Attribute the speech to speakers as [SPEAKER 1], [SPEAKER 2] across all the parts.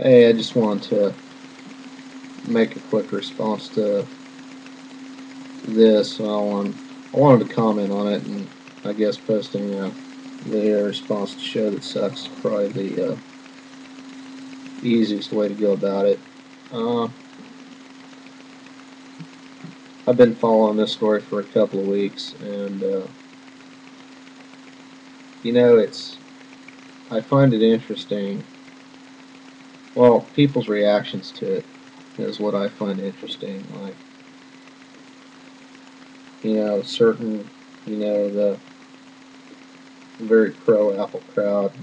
[SPEAKER 1] Hey, I just wanted to make a quick response to this. I wanted to comment on it, and I guess posting the response to show that sucks is probably the easiest way to go about it. Uh, I've been following this story for a couple of weeks, and I find it interesting. Well, people's reactions to it is what I find interesting. Like, certain, the very pro-Apple crowd,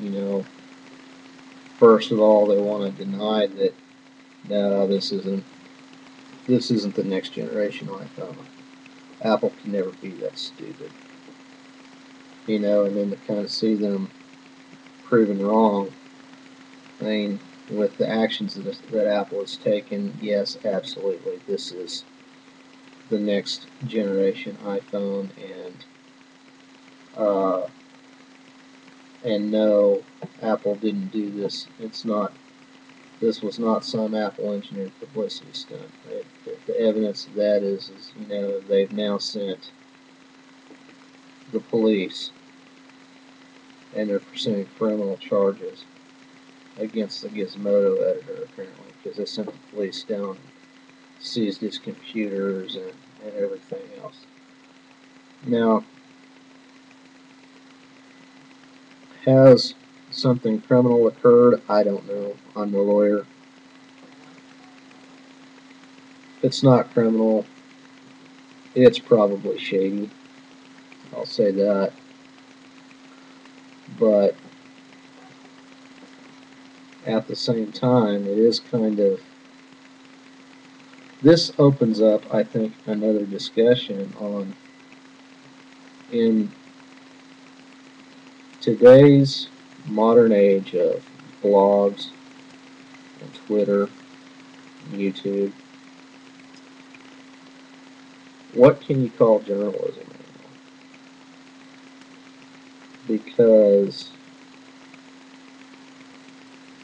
[SPEAKER 1] first of all, they want to deny that no, this isn't the next generation iPhone. Apple can never be that stupid, and then to kind of see them proven wrong. I mean, with the actions that Apple has taken, yes, absolutely, this is the next generation iPhone, uh, and no, Apple didn't do this. This was not some Apple engineered publicity stunt. The evidence of that is they've now sent the police, and they're pursuing criminal charges against the Gizmodo editor, apparently, because they sent the police down, seized his computers and everything else. Now, has something criminal occurred? I don't know. I'm the lawyer. If it's not criminal, it's probably shady. I'll say that. But at the same time, it is kind of, this opens up, I think, another discussion on, in today's modern age of blogs and Twitter and YouTube, what can you call journalism anymore? Because,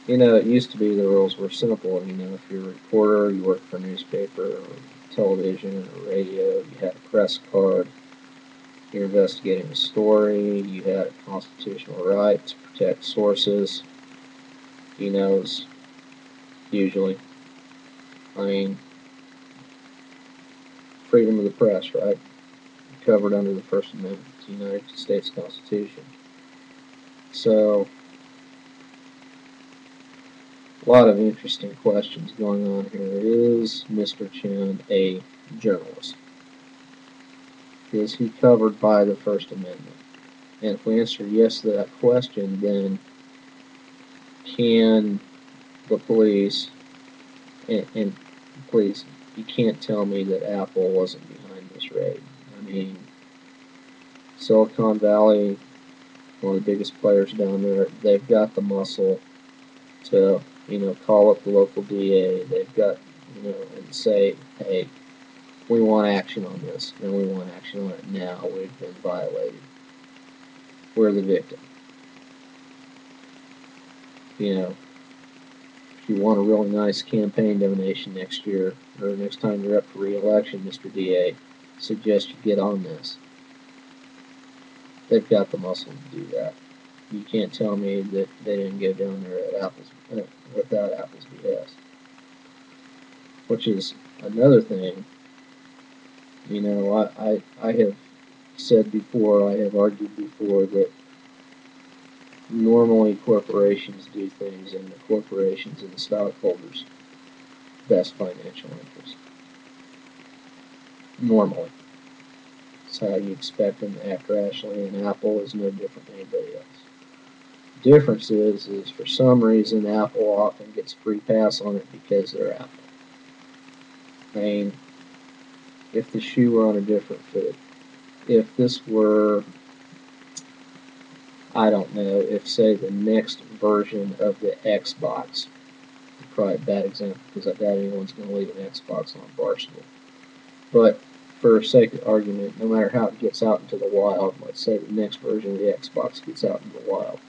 [SPEAKER 1] it used to be the rules were simple. If you're a reporter, you worked for a newspaper or television or radio, you had a press card, you're investigating a story, you had a constitutional right to protect sources, usually. I mean, freedom of the press, right? Covered under the First Amendment to the United States Constitution. So, a lot of interesting questions going on here. Is Mr. Chen a journalist? Is he covered by the First Amendment? And if we answer yes to that question, then can the police, and please, you can't tell me that Apple wasn't behind this raid. I mean, Silicon Valley, one of the biggest players down there, they've got the muscle to, call up the local DA. They've got, and say, hey, we want action on this, and we want action on it now. We've been violated. We're the victim. If you want a really nice campaign donation next year, or next time you're up for re-election, Mr. DA, suggest you get on this. They've got the muscle to do that. You can't tell me that they didn't go down there at without Apple's behest. Which is another thing. I have said before, I have argued before that normally corporations do things in the corporations and the stockholders' best financial interest. Normally. It's how you expect them to act rationally, and Apple is no different than anybody else. The difference is for some reason Apple often gets a free pass on it because they're Apple. I mean, if the shoe were on a different foot, if this were, I don't know, if say the next version of the Xbox, probably a bad example because I doubt anyone's going to leave an Xbox on a bar stool. But for sake of argument, no matter how it gets out into the wild, let's say the next version of the Xbox gets out into the wild.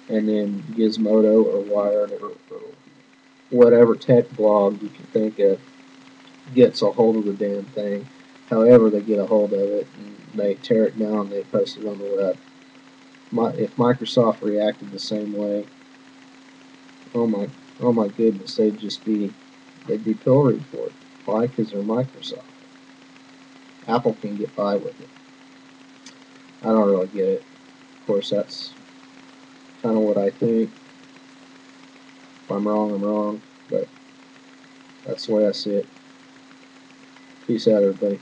[SPEAKER 1] and then Gizmodo or Wired or whatever tech blog you can think of gets a hold of the damn thing. However they get a hold of it, and they tear it down, they post it on the web. If Microsoft reacted the same way, oh my, oh my goodness, they'd be pilloried for it. Why? Because they're Microsoft. Apple can get by with it. I don't really get it. Of course, that's kind of what I think. If I'm wrong, I'm wrong, but that's the way I see it. Peace out, everybody.